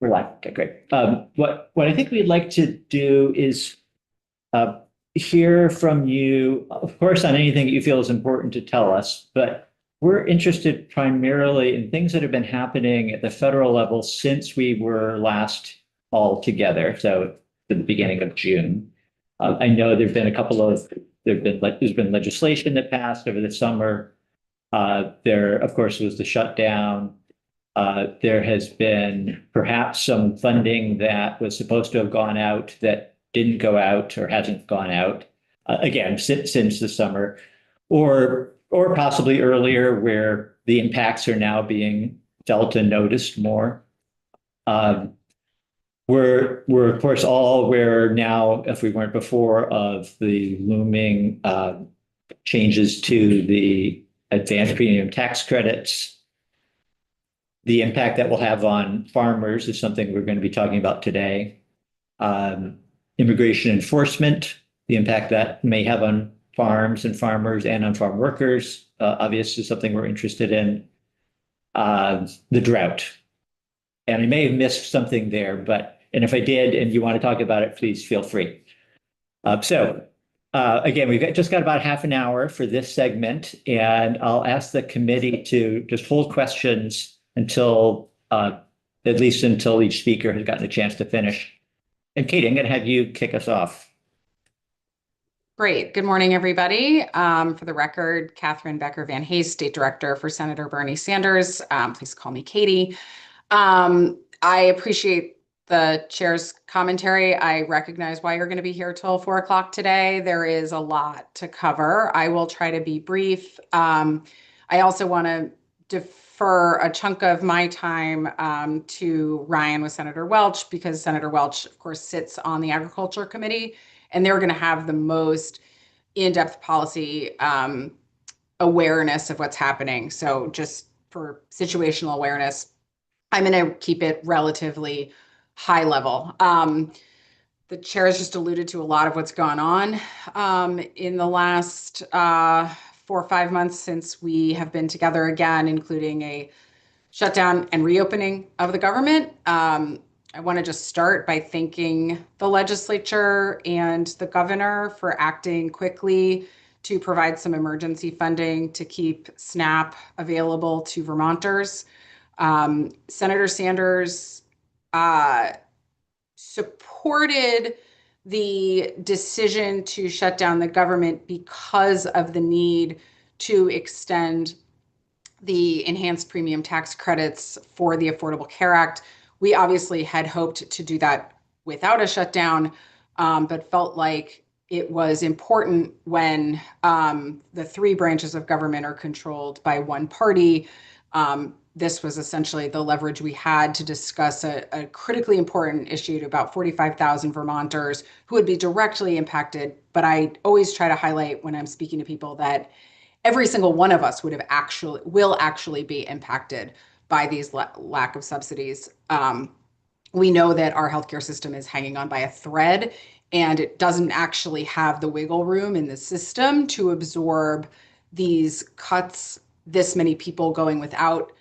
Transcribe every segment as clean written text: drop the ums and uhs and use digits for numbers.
We're live. Okay, great. What I think we'd like to do is uh, hear from you, of course, on anything that you feel is important to tell us, but we're interested primarily in things that have been happening at the federal level since we were last all together. So at the beginning of June. I know there's been legislation that passed over the summer. There, of course, was the shutdown. There has been perhaps some funding that was supposed to have gone out that didn't go out or hasn't gone out, again, since the summer, or possibly earlier where the impacts are now being felt and noticed more. Um, we're of course all aware now, if we weren't before, of the looming changes to the advanced premium tax credits. The impact that will have on farmers is something we're going to be talking about today. Immigration enforcement, the impact that may have on farms and farmers and on farm workers, obviously something we're interested in. The drought. And I may have missed something there, and if I did and you want to talk about it, please feel free. Again, we've just got about half an hour for this segment, and I'll ask the committee to just hold questions until at least until each speaker has gotten a chance to finish. And Katie, I'm going to have you kick us off. Great. Good morning, everybody. For the record, Catherine Becker Van Hayes, State Director for Senator Bernie Sanders. Please call me Katie. I appreciate the chair's commentary. I recognize why you're going to be here till 4 o'clock today. There is a lot to cover. I will try to be brief. I also want to defer a chunk of my time to Ryan with Senator Welch, because Senator Welch, of course, sits on the Agriculture Committee, and they're going to have the most in-depth policy awareness of what's happening. So just for situational awareness, I'm going to keep it relatively high level. The chair has just alluded to a lot of what's gone on in the last 4 or 5 months since we have been together again, including a shutdown and reopening of the government. I want to just start by thanking the legislature and the governor for acting quickly to provide some emergency funding to keep SNAP available to Vermonters. Senator Sanders supported the decision to shut down the government because of the need to extend the enhanced premium tax credits for the Affordable Care Act. We obviously had hoped to do that without a shutdown, but felt like it was important when the 3 branches of government are controlled by one party. This was essentially the leverage we had to discuss a critically important issue to about 45,000 Vermonters who would be directly impacted. But I always try to highlight when I'm speaking to people that every single one of us will actually be impacted by these lack of subsidies. We know that our healthcare system is hanging on by a thread, and it doesn't actually have the wiggle room in the system to absorb these cuts, this many people going without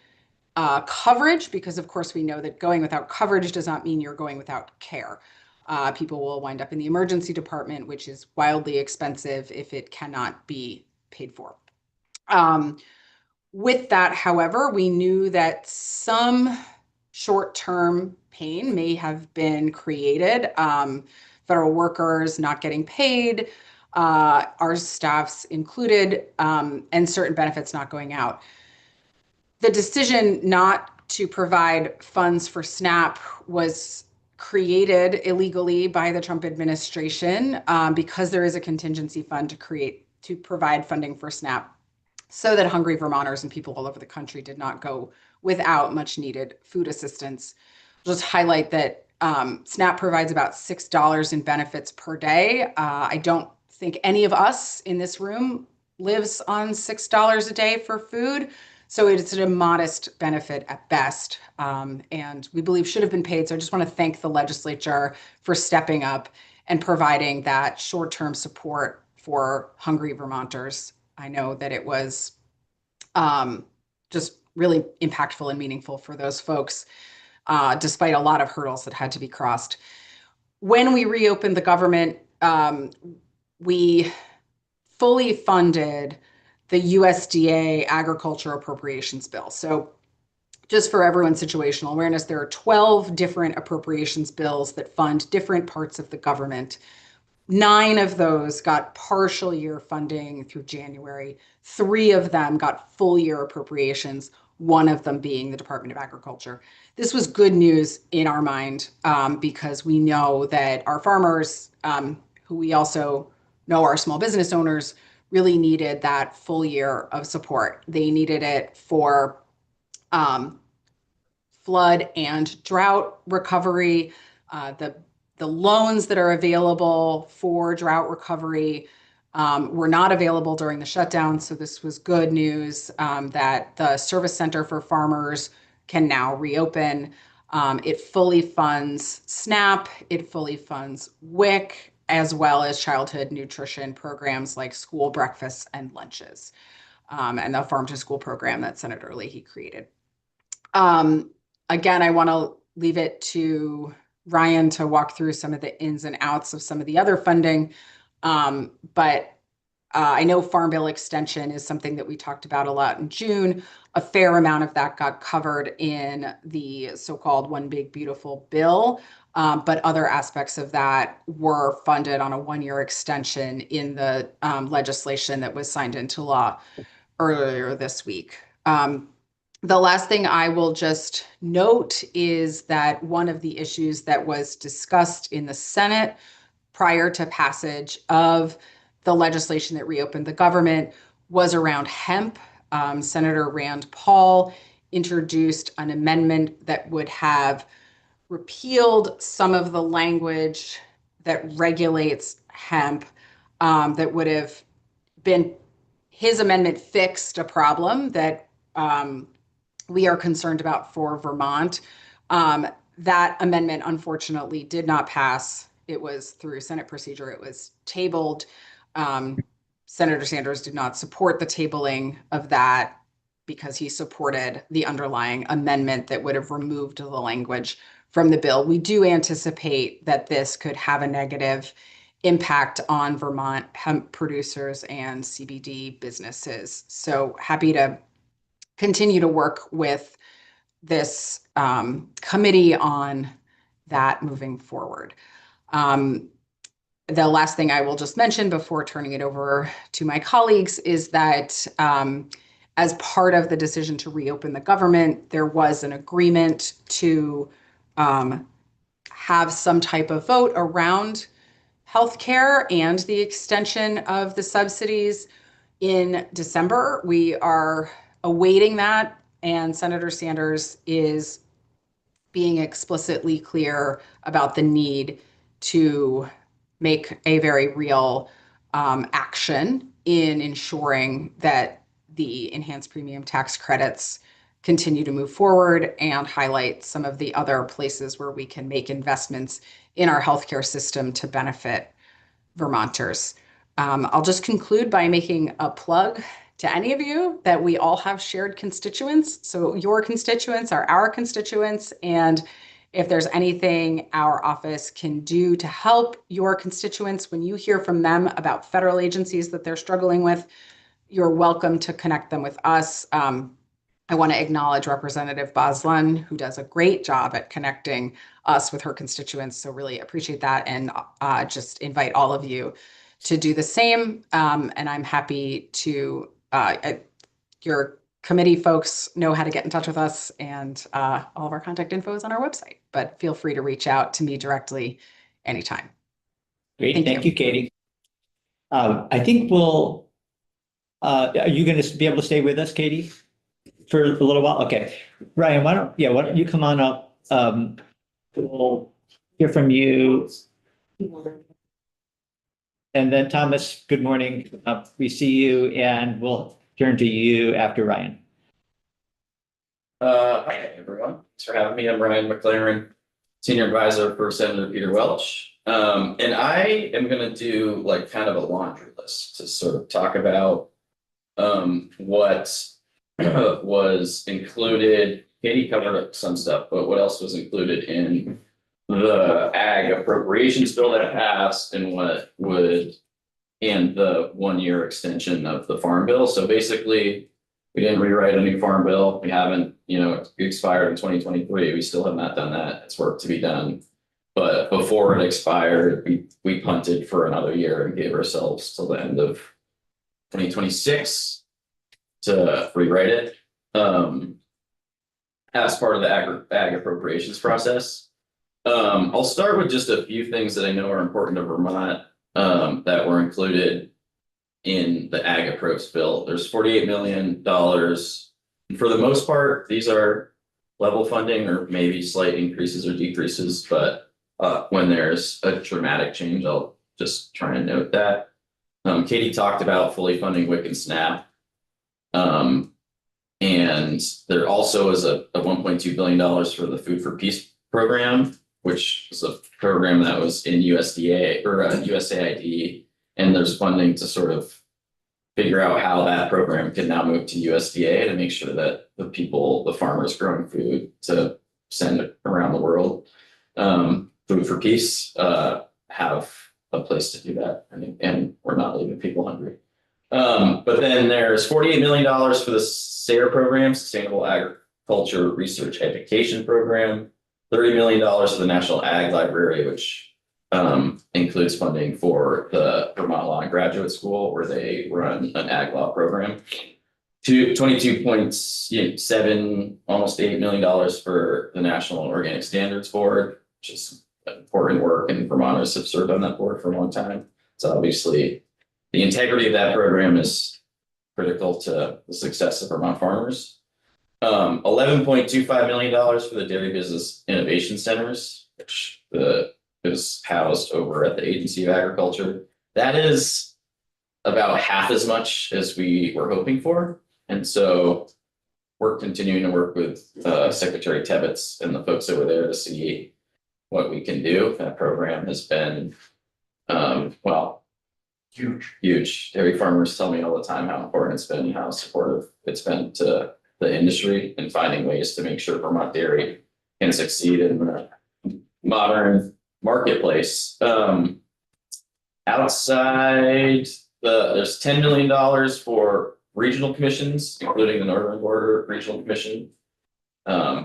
coverage, because of course we know that going without coverage does not mean you're going without care. People will wind up in the emergency department, which is wildly expensive if it cannot be paid for. With that, however, we knew that some short-term pain may have been created. Federal workers not getting paid, our staffs included, and certain benefits not going out. The decision not to provide funds for SNAP was created illegally by the Trump administration because there is a contingency fund to provide funding for SNAP, so that hungry Vermonters and people all over the country did not go without much needed food assistance. I'll just highlight that SNAP provides about $6 in benefits per day. I don't think any of us in this room lives on $6 a day for food. So it's a modest benefit at best, and we believe should have been paid. So I just want to thank the legislature for stepping up and providing that short-term support for hungry Vermonters. I know that it was just really impactful and meaningful for those folks. despite a lot of hurdles that had to be crossed. When we reopened the government, we fully funded the USDA agriculture appropriations bill. So just for everyone's situational awareness, there are 12 different appropriations bills that fund different parts of the government. 9 of those got partial year funding through January. 3 of them got full year appropriations, one of them being the Department of Agriculture. This was good news in our mind because we know that our farmers, who we also know are small business owners, really needed that full year of support. They needed it for flood and drought recovery, the loans that are available for drought recovery were not available during the shutdown. So this was good news that the Service Center for Farmers can now reopen. It fully funds SNAP, it fully funds WIC, as well as childhood nutrition programs like school breakfasts and lunches, and the farm to school program that Senator Leahy created. Again, I want to leave it to Ryan to walk through some of the ins and outs of some of the other funding. But I know Farm Bill extension is something that we talked about a lot in June. A fair amount of that got covered in the so-called One Big Beautiful Bill, but other aspects of that were funded on a one-year extension in the legislation that was signed into law earlier this week. The last thing I will just note is that one of the issues that was discussed in the Senate prior to passage of the legislation that reopened the government was around hemp. Senator Rand Paul introduced an amendment that would have repealed some of the language that regulates hemp, that would have been, his amendment fixed a problem that we are concerned about for Vermont. That amendment, unfortunately, did not pass. It was through Senate procedure. It was tabled. Senator Sanders did not support the tabling of that because he supported the underlying amendment that would have removed the language from the bill. We do anticipate that this could have a negative impact on Vermont hemp producers and CBD businesses. So happy to continue to work with this committee on that moving forward. The last thing I will just mention before turning it over to my colleagues is that as part of the decision to reopen the government, there was an agreement to have some type of vote around healthcare and the extension of the subsidies in December. We are awaiting that, and Senator Sanders is being explicitly clear about the need to make a very real action in ensuring that the enhanced premium tax credits continue to move forward and highlight some of the other places where we can make investments in our healthcare system to benefit Vermonters. I'll just conclude by making a plug to any of you that we all have shared constituents. So your constituents are our constituents. And if there's anything our office can do to help your constituents, when you hear from them about federal agencies that they're struggling with, you're welcome to connect them with us. I want to acknowledge Representative Boslan, who does a great job at connecting us with her constituents. So really appreciate that, and just invite all of you to do the same. And I'm happy to, your committee folks know how to get in touch with us, and all of our contact info is on our website, but feel free to reach out to me directly anytime. Great, thank you, Katie. I think we'll, are you going to be able to stay with us, Katie, for a little while? Okay, Ryan, why don't you come on up? We'll hear from you. And then Thomas, good morning. We see you, and we'll turn to you after Ryan. Hi, everyone. Thanks for having me. I'm Ryan McLaren, Senior Advisor for Senator Peter Welch. And I am going to do like kind of a laundry list to sort of talk about what was included Katie covered up some stuff, but what else was included in the ag appropriations bill that passed and what would, and the 1 year extension of the farm bill? So basically, we didn't rewrite a new farm bill. We haven't, it expired in 2023. We still have not done that. It's work to be done. But before it expired, we punted for another year and gave ourselves till the end of 2026 to rewrite it. As part of the ag appropriations process. I'll start with just a few things that I know are important to Vermont that were included in the ag approach bill. There's $48 million. For the most part, these are level funding or maybe slight increases or decreases, but when there's a dramatic change, I'll just try and note that. Katie talked about fully funding WIC and SNAP. And there also is a $1.2 billion for the Food for Peace program, which is a program that was in USDA or USAID. And there's funding to sort of figure out how that program can now move to USDA to make sure that the farmers growing food to send it around the world, Food for Peace, have a place to do that. And we're not leaving people hungry. But then there's $48 million for the SARE program, Sustainable Agriculture Research Education Program, $30 million for the National Ag Library, which includes funding for the Vermont Law and Graduate School, where they run an ag law program. $22.7, almost $8 million for the National Organic Standards Board, which is important work, and Vermonters have served on that board for a long time. So obviously, the integrity of that program is critical to the success of Vermont farmers. $11.25 million for the Dairy Business Innovation Centers, which is housed over at the Agency of Agriculture. That is about half as much as we were hoping for. And so we're continuing to work with Secretary Tebbets and the folks over there to see what we can do. That program has been, huge. Dairy farmers tell me all the time how important it's been and how supportive it's been to the industry and finding ways to make sure Vermont dairy can succeed in the modern marketplace. Outside there's $10 million for regional commissions, including the Northern Border Regional Commission,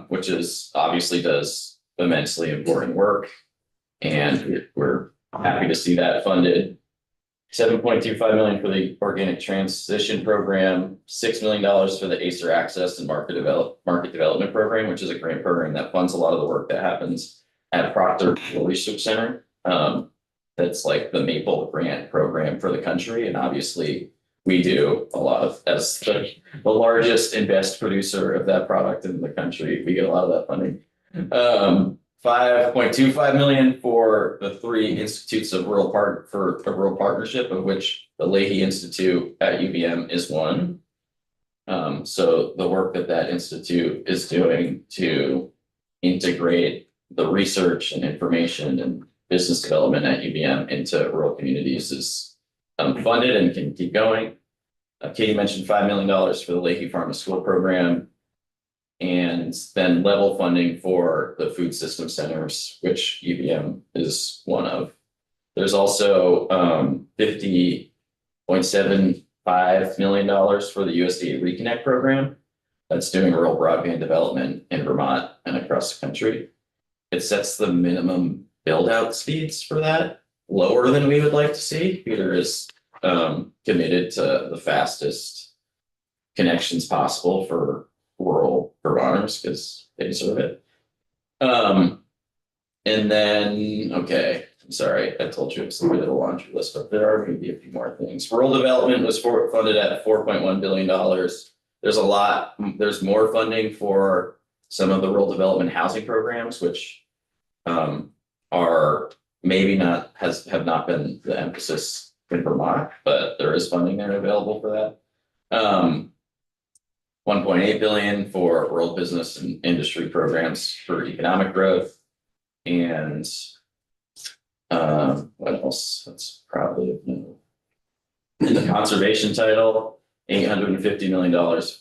which is obviously does immensely important work. And we're happy to see that funded. $7.25 million for the Organic Transition Program, $6 million for the ACER Access and Market Development Program, which is a grant program that funds a lot of the work that happens at Proctor Research Center. That's like the Maple grant program for the country. And obviously we do a lot of, as the largest and best producer of that product in the country, we get a lot of that funding. $5.25 million for the 3 institutes of rural partnership, of which the Leahy Institute at UVM is one. So the work that institute is doing to integrate the research and information and business development at UVM into rural communities is funded and can keep going. Katie mentioned $5 million for the Leahy Farm to School program, and then level funding for the food system centers, which UVM is one of. There's also $50.75 million for the USDA Reconnect program that's doing rural broadband development in Vermont and across the country. It sets the minimum build out speeds for that lower than we would like to see. Peter is committed to the fastest connections possible for rural Vermonters because they deserve it. And then, okay, I'm sorry, I told you it's a bit of a laundry list, but there are maybe a few more things. Rural development was funded at $4.1 billion. There's more funding for some of the rural development housing programs, which are maybe have not been the emphasis in Vermont, but there is funding there available for that. $1.8 billion for rural business and industry programs for economic growth. And what else? That's probably in the conservation title, $850 million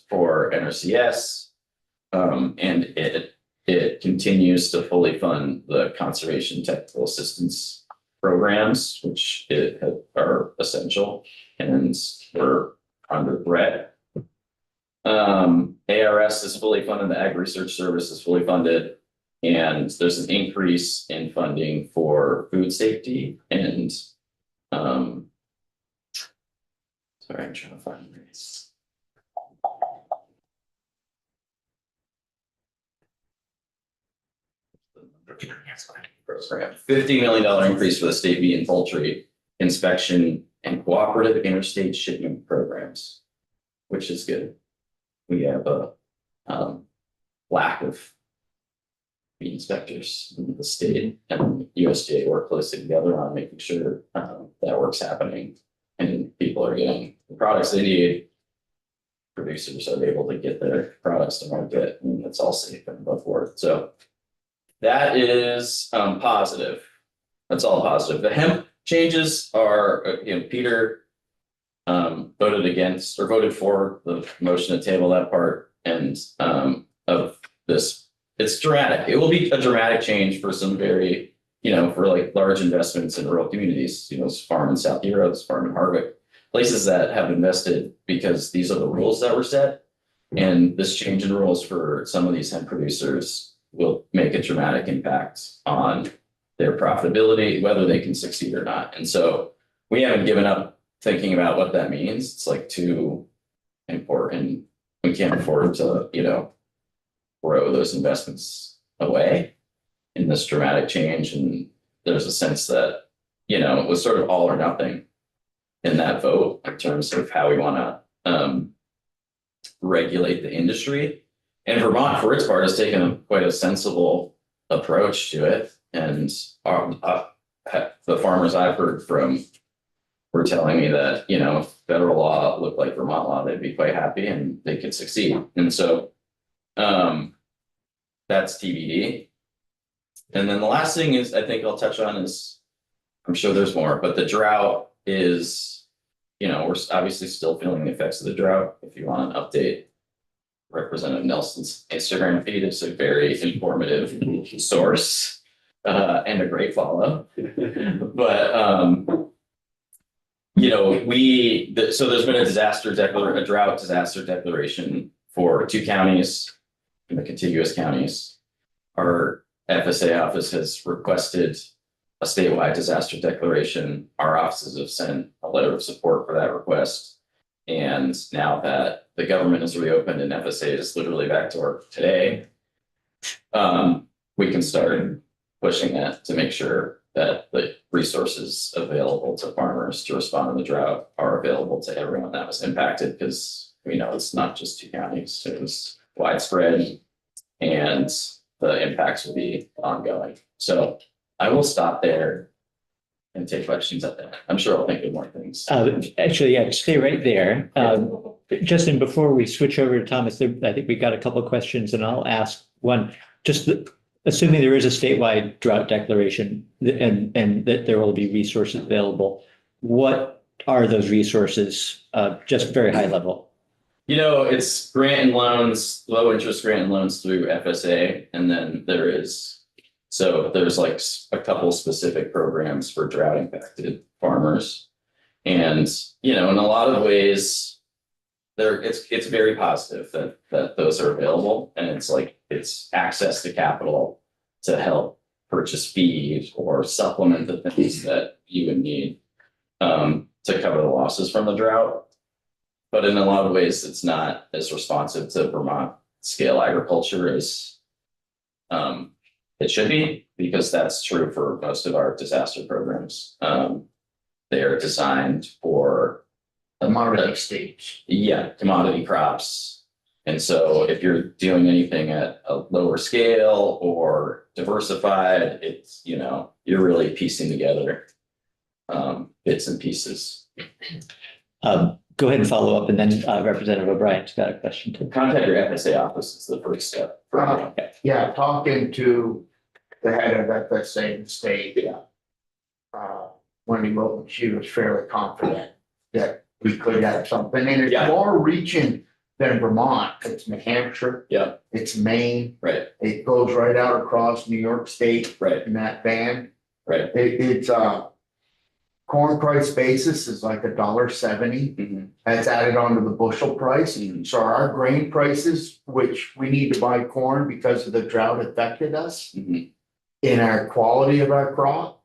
for NRCS. And it continues to fully fund the conservation technical assistance programs, which are essential and we're under threat. ARS is fully funded, the Ag Research Service is fully funded, and there's an increase in funding for food safety and sorry, I'm trying to find this. Program. $50 million increase for the state meat and poultry inspection and cooperative interstate shipment programs, which is good. We have a lack of meat inspectors in the state, and USDA work closely together on making sure that work's happening and people are getting the products they need. Producers are able to get their products to market, and it's all safe and above board. So that is positive. That's all positive. The hemp changes are, Peter voted against or voted for the motion to table that part, and of this, it's dramatic. It will be a dramatic change for some very, for like large investments in rural communities, this farm in South Hero, this farm in Harvick, places that have invested because these are the rules that were set. And this change in rules for some of these hemp producers will make a dramatic impact on their profitability, whether they can succeed or not. And so we haven't given up thinking about what that means. It's like too important. We can't afford to, throw those investments away in this dramatic change. And there's a sense that, it was sort of all or nothing in that vote in terms of how we want to regulate the industry. And Vermont, for its part, has taken quite a sensible approach to it. And the farmers I've heard from were telling me that, if federal law looked like Vermont law, they'd be quite happy and they could succeed. And so that's TBD. And then the last thing is, I think I'll touch on is, I'm sure there's more, but the drought is, we're obviously still feeling the effects of the drought. If you want an update, Representative Nelson's Instagram feed is a very informative source and a great follow. But so there's been a drought disaster declaration for 2 counties in the contiguous counties. Our FSA office has requested a statewide disaster declaration. Our offices have sent a letter of support for that request. And now that the government is reopened and FSA is literally back to work today, we can start pushing that to make sure that the resources available to farmers to respond to the drought are available to everyone that was impacted, because we know it's not just 2 counties, it was widespread and the impacts will be ongoing. So I will stop there and take questions at that. I'm sure I'll think of more things. Actually, yeah, stay right there. Justin, before we switch over to Thomas, I think we got a couple of questions, and I'll ask one. Assuming there is a statewide drought declaration and that there will be resources available, what are those resources? Just very high level. It's grant and loans, low interest grant and loans through FSA, and then there's like a couple specific programs for drought impacted farmers. And, in a lot of ways, it's very positive that those are available. And it's access to capital to help purchase feed or supplement the things that you would need to cover the losses from the drought. But in a lot of ways, it's not as responsive to Vermont scale agriculture as it should be, because that's true for most of our disaster programs. They are designed for commodity states. Yeah, commodity crops. And so if you're doing anything at a lower scale or diversified, it's, you're really piecing together bits and pieces. Go ahead and follow up, and then Representative O'Brien's got a question too. Contact your FSA office is the first step. Yeah, talking to the head of FSA in the state. Yeah. Wendy Wilton, she was fairly confident that we could have something, and it's Yeah. more reaching than Vermont. It's New Hampshire, Yeah, it's Maine. right, It goes right out across New York State right, in that band. right. It's corn price basis is like $1.70. Mhm, That's added onto the bushel price. mhm, So our grain prices, which we need to buy corn because of the drought affected us mhm. in our quality of our crop.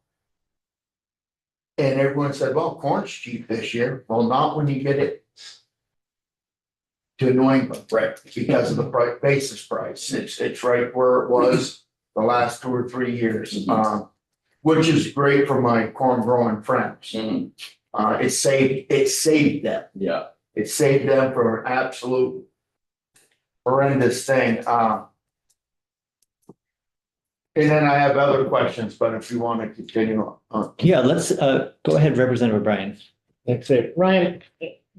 And everyone said, well, corn's cheap this year. Well, not when you get it to New England. Right. Because of the price, basis price. It's right where it was the last 2 or 3 years. Mhm. Which is great for my corn growing friends. Mhm. It saved them. Yeah, It saved them from an absolute horrendous thing. And then I have other questions, but if you want to continue on. Yeah, let's, go ahead, Representative Bryan. That's it. Ryan,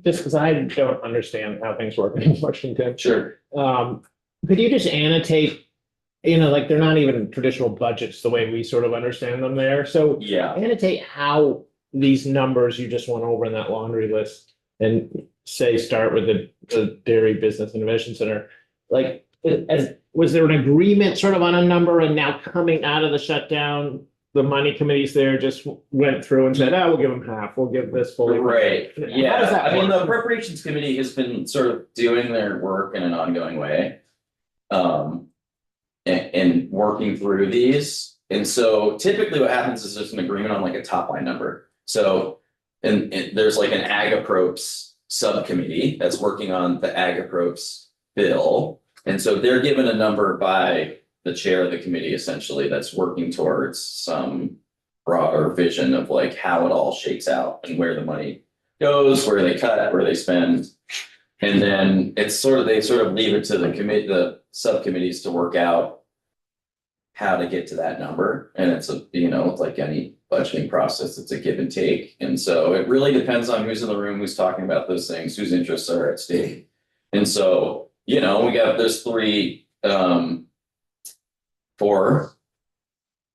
just because I don't understand how things work in Washington, sure. could you just annotate, like they're not even traditional budgets the way we sort of understand them there. So Yeah, annotate how these numbers you just went over in that laundry list and say, start with the Dairy Business Innovation Center. Like, was there an agreement sort of on a number, and now coming out of the shutdown, the money committees there just went through and said, we'll give them half, we'll give this fully. right, How does yeah, that I mean, work? the appropriations committee has been sort of doing their work in an ongoing way. And working through these, and so typically what happens is there's an agreement on like a top line number. So, and there's like an ag approps subcommittee that's working on the ag approps bill. And so they're given a number by the chair of the committee essentially that's working towards some broader vision of like how it all shakes out and where the money goes, where they cut, where they spend. And then they sort of leave it to the subcommittees to work out how to get to that number. And it's it's like any budgeting process, it's a give and take. And so it really depends on who's in the room, who's talking about those things, whose interests are at stake. And so, there's 4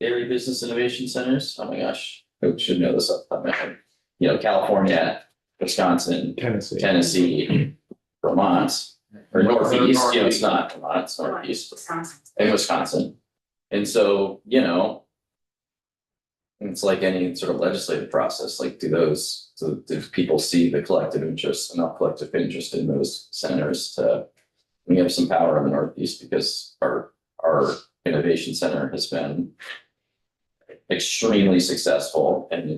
dairy business innovation centers. Oh my gosh, I should know this off the top of my head. California, Wisconsin, Tennessee, Vermont, or Northeast, it's not Vermont, it's Northeast, and Wisconsin. And so, it's like any sort of legislative process, like do people see the collective interest, enough collective interest in those centers to, we have some power in the Northeast because our innovation center has been extremely successful in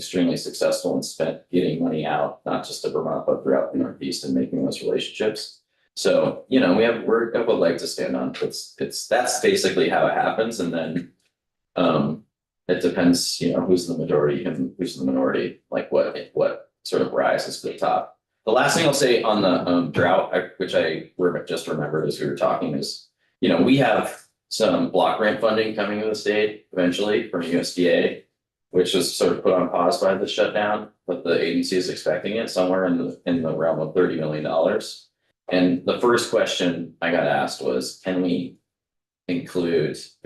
getting money out, not just to Vermont, but throughout the Northeast and making those relationships. So, we're a leg to stand on. That's basically how it happens. And then, it depends, who's the majority and who's the minority, like what sort of rises to the top. The last thing I'll say on the drought, which I just remembered as we were talking is, we have some block grant funding coming to the state eventually from USDA, which was sort of put on pause by the shutdown, but the agency is expecting it somewhere in the realm of $30 million. And the first question I got asked was, can we use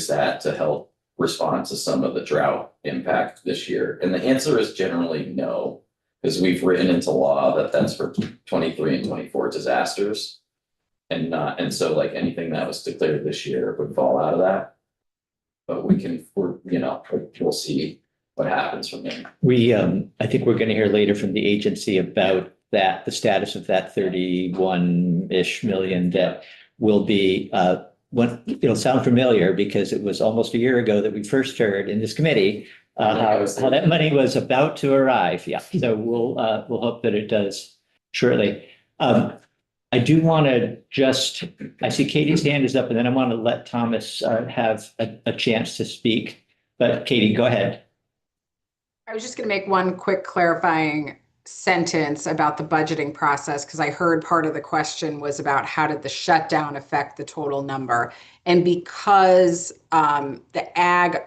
that to help respond to some of the drought impact this year? And the answer is generally no, because we've written into law that that's for 23 and 24 disasters. And so like anything that was declared this year would fall out of that. But we'll see what happens from there. I think we're going to hear later from the agency about that, the status of that 31-ish million that will be, it'll sound familiar because it was almost a year ago that we first heard in this committee how that money was about to arrive. Yeah, so we'll hope that it does shortly. I do want to I see Katie's hand is up, and then I want to let Thomas have a chance to speak. But Katie, go ahead. I was just going to make one quick clarifying sentence about the budgeting process, because I heard part of the question was about how did the shutdown affect the total number. And because the Ag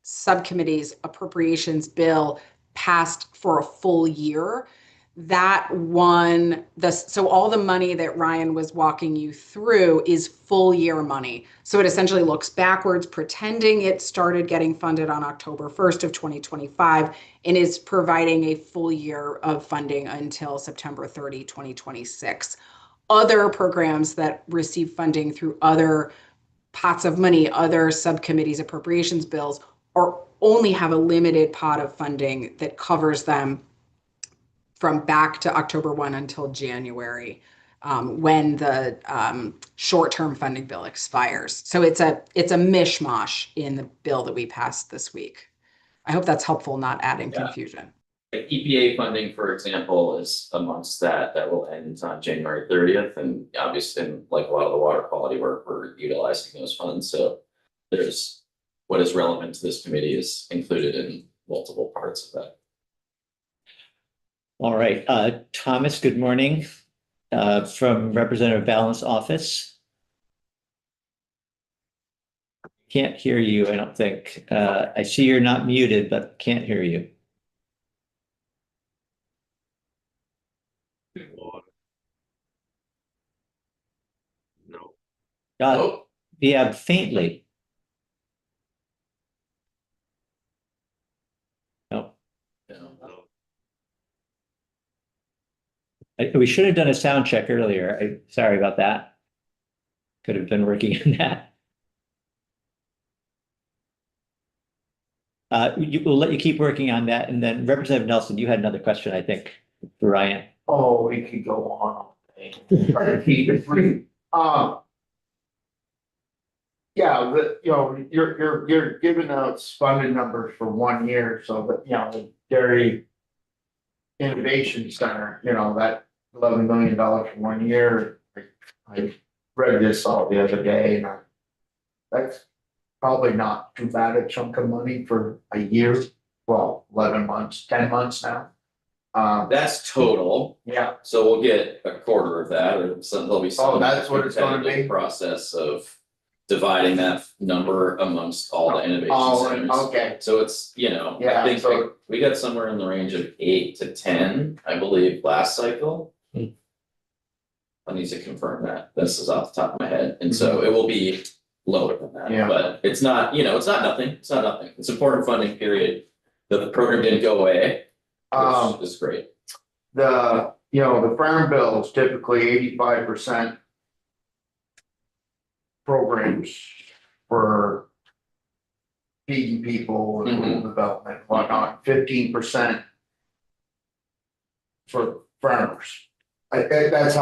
Subcommittee's appropriations bill passed for a full year, so all the money that Ryan was walking you through is full year money. So it essentially looks backwards, pretending it started getting funded on October 1st of 2025 and is providing a full year of funding until September 30, 2026. other programs that receive funding through other pots of money, other subcommittees, appropriations bills, or only have a limited pot of funding that covers them from back to October 1 until January, when the short-term funding bill expires. So it's a mishmash in the bill that we passed this week. I hope that's helpful, not adding Yeah. confusion. Like EPA funding, for example, is amongst that will end on January 30th, and obviously, in like a lot of the water quality work, we're utilizing those funds, so there's what is relevant to this committee is included in multiple parts of that. All right, Thomas, good morning, from Representative Balance office. Can't hear you, I don't think. I see you're not muted, but can't hear you. No. Oh, Yeah, faintly. No, no. we should have done a sound check earlier. Sorry about that. Could have been working on that. We'll let you keep working on that. And then Representative Nelson, you had another question, I think, for Ryan. Oh, we could go on all day. Try to keep it brief. Yeah, you're giving out funded numbers for 1 year, so that, the Dairy Innovation Center, that $11 million for 1 year. I read this all the other day, and that's probably not too bad a chunk of money for a year. Well, 11 months, 10 months now. That's total, Yeah, so we'll get a quarter of that, or some, there'll be some. Oh, that's what it's gonna be? competitive Process of dividing that number amongst all the innovation oh, centers. okay, So it's, Yeah, I think so- we got somewhere in the range of 8 to 10, I believe, last cycle. Hmm. I need to confirm that, this is off the top of my head, and so it will be lower than that, Yeah. but it's not, it's not nothing, it's important funding, period. The program didn't go away, which is great. the farm bill is typically 85% programs for feeding people and rural development, and whatnot, 15% for farmers. That's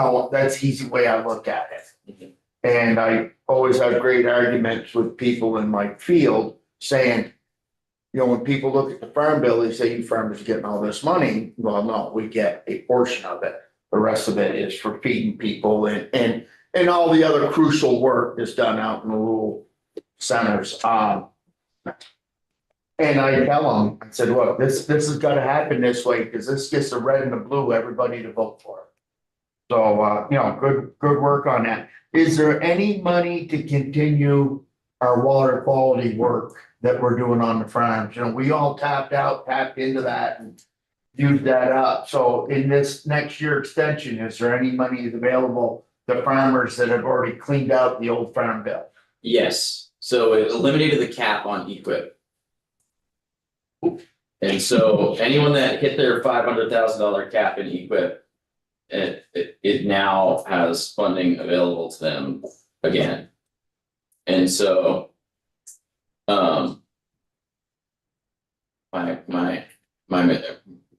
the easy way I look at it. Mhm. And I always have great arguments with people in my field saying, when people look at the farm bill, they say you farmers are getting all this money. Well, no, we get a portion of it. The rest of it is for feeding people and all the other crucial work that's done out in the rural centers. And I tell them, I said, look, this has got to happen this way because this gets the red and the blue, everybody to vote for it. So, good work on that. Is there any money to continue our water quality work that we're doing on the farms? We all tapped into that and used that up. So in this next year extension, is there any money available to farmers that have already cleaned out the old farm bill? Yes, so it eliminated the cap on equip. And so anyone that hit their $500,000 cap in equip, it now has funding available to them again. And so, my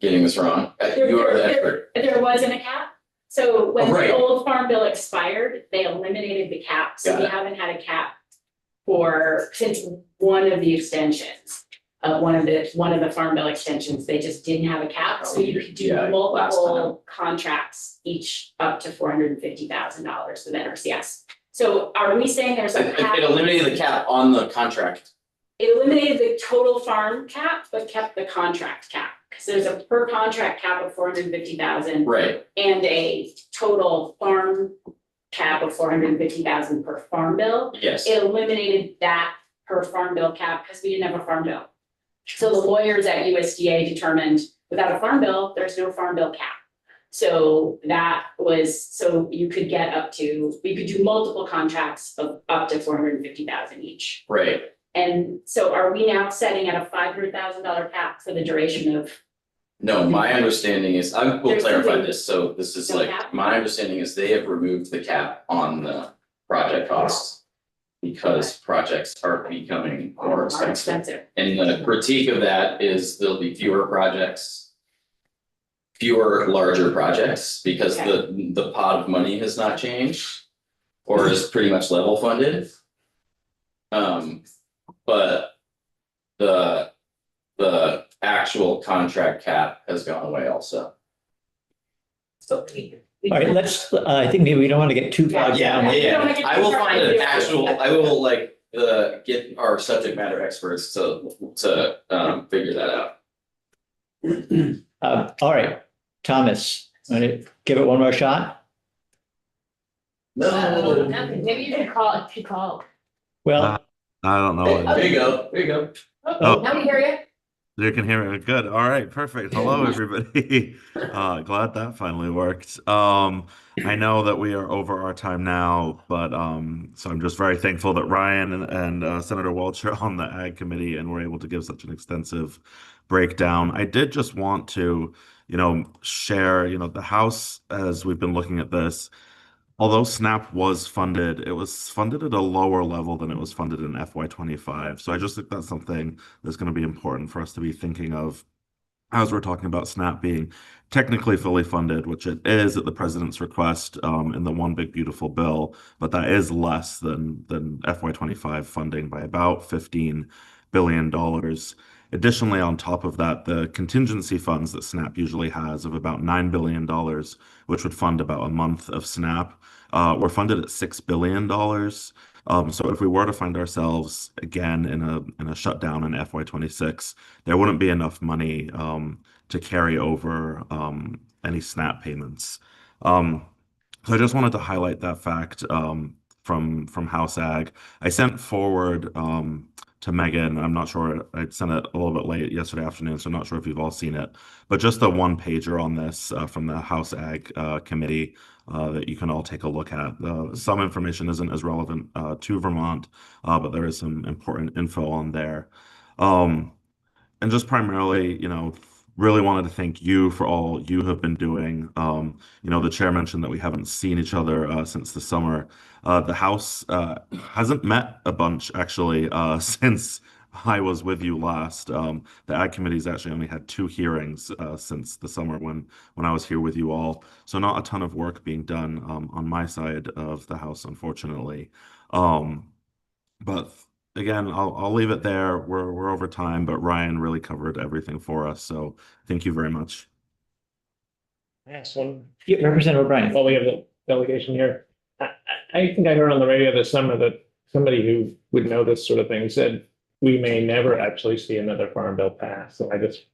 getting this wrong, you are the expert. There wasn't a cap, so when right. the old farm bill expired, they eliminated the cap, so Got we it. haven't had a cap since one of the extensions. One of the farm bill extensions, they just didn't have a cap, so you could do Yeah, last multiple contracts, each up to $450,000 with NRCS. So are we saying there's a cap? It eliminated the cap on the contract. It eliminated the total farm cap, but kept the contract cap, because there's a per contract cap of 450,000 Right, and a total farm cap of 450,000 per farm bill. yes, It eliminated that per farm bill cap because we didn't have a farm bill. So the lawyers at USDA determined without a farm bill, there's no farm bill cap. So you could we could do multiple contracts of up to 450,000 each. right. And so are we now setting at a $500,000 cap for the duration of No, my understanding is, I will There's clarify something- this, so this is No like, cap? my understanding is they have removed the cap on the project costs. Because projects are becoming more More expensive. expensive. And the critique of that is there'll be fewer projects. Fewer larger projects, because the pot of money has not changed. Or is pretty much level funded. But the actual contract cap has gone away also. So. All right, let's, I think maybe we don't want to get too bogged down. I will find an actual, I will like, get our subject matter experts to figure that out. All right, Thomas, want to give it one more shot? Maybe you can call, if you call. Well, I don't know. There you go, there you go. Oh. Now we hear you. You can hear me. Good. All right. Perfect. Hello, everybody. Glad that finally worked. I know that we are over our time now, but so I'm just very thankful that Ryan and Senator Walsh are on the Ag Committee and were able to give such an extensive breakdown. I did just want to, share, the House, as we've been looking at this, although SNAP was funded, it was funded at a lower level than it was funded in FY25. So I just think that's something that's going to be important for us to be thinking of as we're talking about SNAP being technically fully funded, which it is at the president's request in the One Big Beautiful Bill, but that is less than FY25 funding by about $15 billion. Additionally, on top of that, the contingency funds that SNAP usually has of about $9 billion, which would fund about a month of SNAP, were funded at $6 billion. So if we were to find ourselves again in a shutdown in FY26, there wouldn't be enough money to carry over any SNAP payments. So I just wanted to highlight that fact from House Ag. I sent forward to Megan. I'm not sure, I sent it a little bit late yesterday afternoon, so I'm not sure if you've all seen it, but just a one pager on this from the House Ag Committee that you can all take a look at. Some information isn't as relevant to Vermont, but there is some important info on there. And just primarily, really wanted to thank you for all you have been doing. The chair mentioned that we haven't seen each other since the summer. The House hasn't met a bunch actually since I was with you last. The Ag Committee's actually only had 2 hearings since the summer when I was here with you all. So not a ton of work being done on my side of the House, unfortunately. But again, I'll leave it there. We're over time, but Ryan really covered everything for us. So thank you very much. Yes, one. yeah, Representative O'Brien. Well, we have the delegation here. I think I heard on the radio this summer that somebody who would know this sort of thing said we may never actually see another farm bill pass. And I just,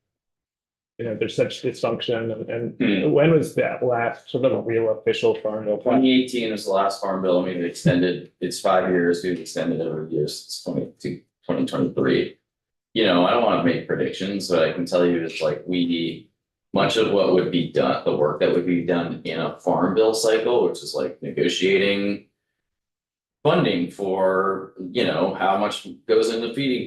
there's such dysfunction. And when was that last sort of a real official farm bill pass? 2018 was the last farm bill. I mean, it extended, it's 5 years, we've extended every year since 2023. I don't want to make predictions, but I can tell you it's like much of what would be done, the work that would be done in a farm bill cycle, which is like negotiating funding for, how much goes into feeding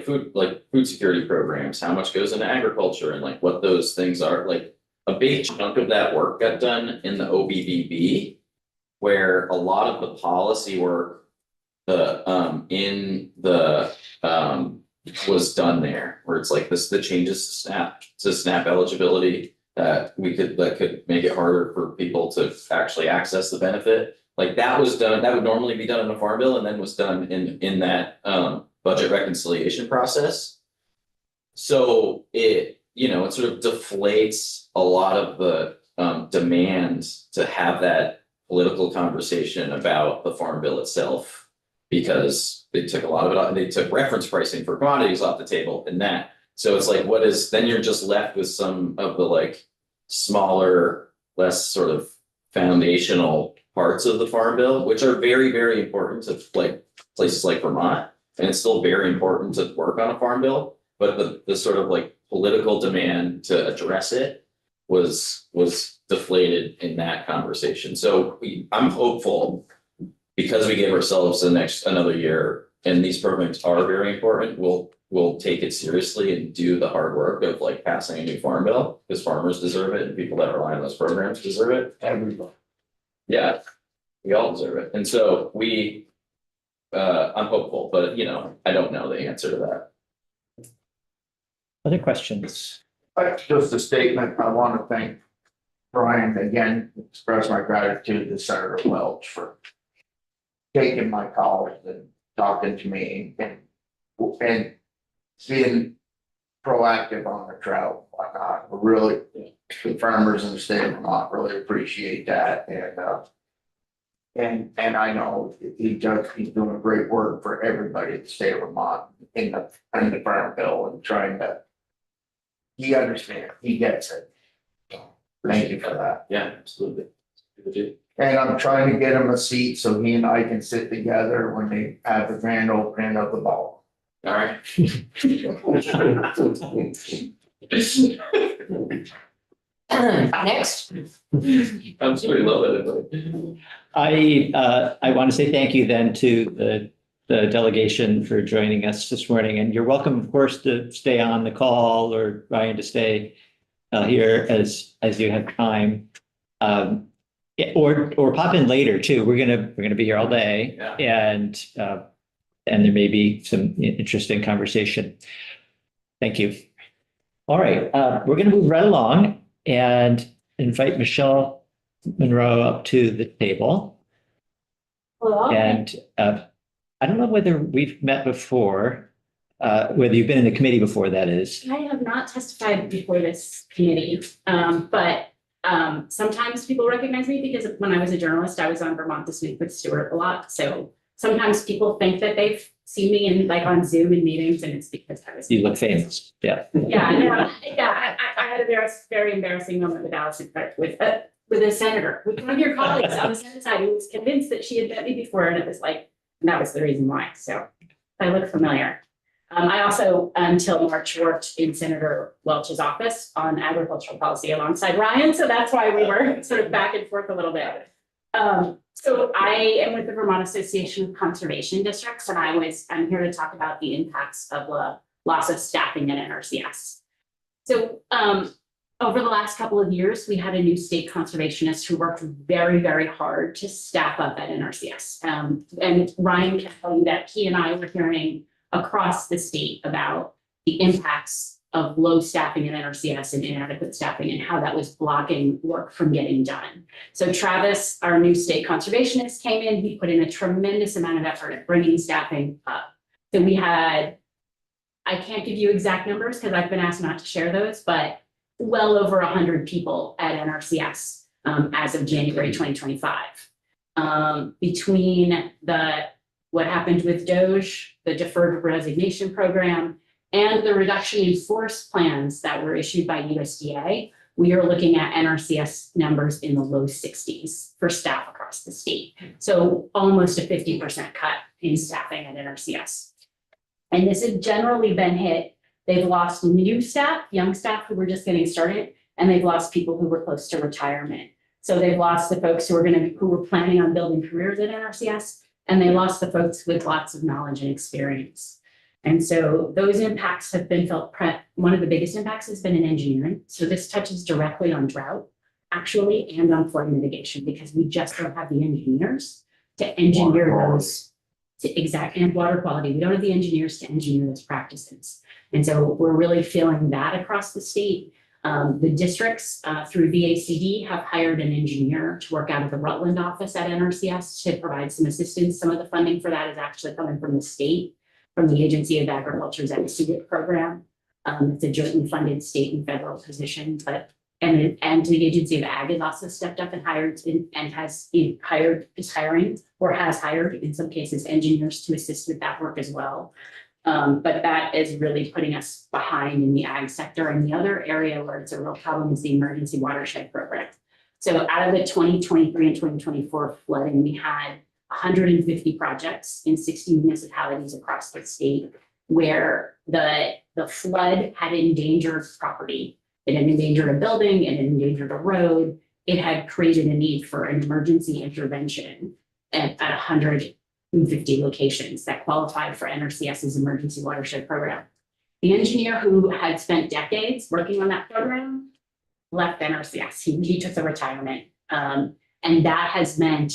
food security programs, how much goes into agriculture, and like what those things are. Like a big chunk of that work got done in the OBBB, where a lot of the policy work was done there, where it's like the changes to SNAP eligibility that could make it harder for people to actually access the benefit. Like that was done, that would normally be done in a farm bill, and then was done in that budget reconciliation process. So it sort of deflates a lot of the demand to have that political conversation about the farm bill itself, because they took a lot of it out. They took reference pricing for commodities off the table and that. So it's like, then you're just left with some of the like smaller, less sort of foundational parts of the farm bill, which are very, very important to like places like Vermont. And it's still very important to work on a farm bill, but the sort of like political demand to address it was deflated in that conversation. So I'm hopeful, because we gave ourselves another year, and these programs are very important, we'll take it seriously and do the hard work of like passing a new farm bill, because farmers deserve it and people that rely on those programs deserve it. Everybody. Yeah, we all deserve it. And so I'm hopeful, but I don't know the answer to that. Other questions? Just a statement. I want to thank Brian again, express my gratitude to Senator Welch for taking my calls and talking to me and being proactive on the trout, whatnot. Really, the farmers in the state of Vermont really appreciate that. And I know he's doing great work for everybody in the state of Vermont in the farm bill and trying to. He understands, he gets it. Thank you for that. Yeah, absolutely. And I'm trying to get him a seat so he and I can sit together when they have the grand opening of the ball. All right. Next. Absolutely love it. I want to say thank you then to the delegation for joining us this morning. And you're welcome, of course, to stay on the call, or Ryan to stay here as you have time. Or pop in later too. We're gonna be here all day. Yeah. And there may be some interesting conversation. Thank you. All right, we're gonna move right along and invite Michelle Monroe up to the table. Hello. And I don't know whether we've met before, whether you've been in the committee before, that is. I have not testified before this committee, but sometimes people recognize me because when I was a journalist, I was on Vermont This Week with Stuart a lot. So sometimes people think that they've seen me in like on Zoom in meetings, and it's because I was. You look famous, yeah. Yeah, I had a very embarrassing moment with Allison, with a senator, with one of your colleagues on the Senate side, who was convinced that she had met me before, and it was like, and that was the reason why. So I look familiar. I also, until March, worked in Senator Welch's office on agricultural policy alongside Ryan. So that's why we were sort of back and forth a little bit. So I am with the Vermont Association of Conservation Districts, and I'm here to talk about the impacts of the loss of staffing at NRCS. So over the last couple of years, we had a new state conservationist who worked very, very hard to staff up at NRCS. And Ryan can tell you that he and I were hearing across the state about the impacts of low staffing at NRCS and inadequate staffing and how that was blocking work from getting done. So Travis, our new state conservationist, came in, he put in a tremendous amount of effort at bringing staffing up. So we had, I can't give you exact numbers because I've been asked not to share those, but well over 100 people at NRCS as of January 2025. Between what happened with DOGE, the deferred resignation program, and the reduction in force plans that were issued by USDA, we are looking at NRCS numbers in the low 60s for staff across the state. So almost a 50% cut in staffing at NRCS. And this has generally been hit. They've lost new staff, young staff who were just getting started, and they've lost people who were close to retirement. So they've lost the folks who were planning on building careers at NRCS, and they lost the folks with lots of knowledge and experience. And so those impacts have been felt. One of the biggest impacts has been in engineering. So this touches directly on drought, actually, and on flood mitigation, because we just don't have the engineers to engineer those and water quality. We don't have the engineers to engineer those practices. And so we're really feeling that across the state. The districts through VACD have hired an engineer to work out of the Rutland office at NRCS to provide some assistance. Some of the funding for that is actually coming from the state, from the Agency of Agriculture's MCDIT program. It's a jointly funded state and federal position, and the Agency of Ag has also stepped up and hired is hiring or has hired in some cases engineers to assist with that work as well. But that is really putting us behind in the ag sector. And the other area where it's a real problem is the emergency watershed program. So out of the 2023 and 2024 flooding, we had 150 projects in 60 municipalities across the state where the flood had endangered property. It had endangered a building, it had endangered a road. It had created a need for an emergency intervention at 100 50 locations that qualified for NRCS's emergency watershed program. The engineer who had spent decades working on that program left NRCS. He took the retirement. And that has meant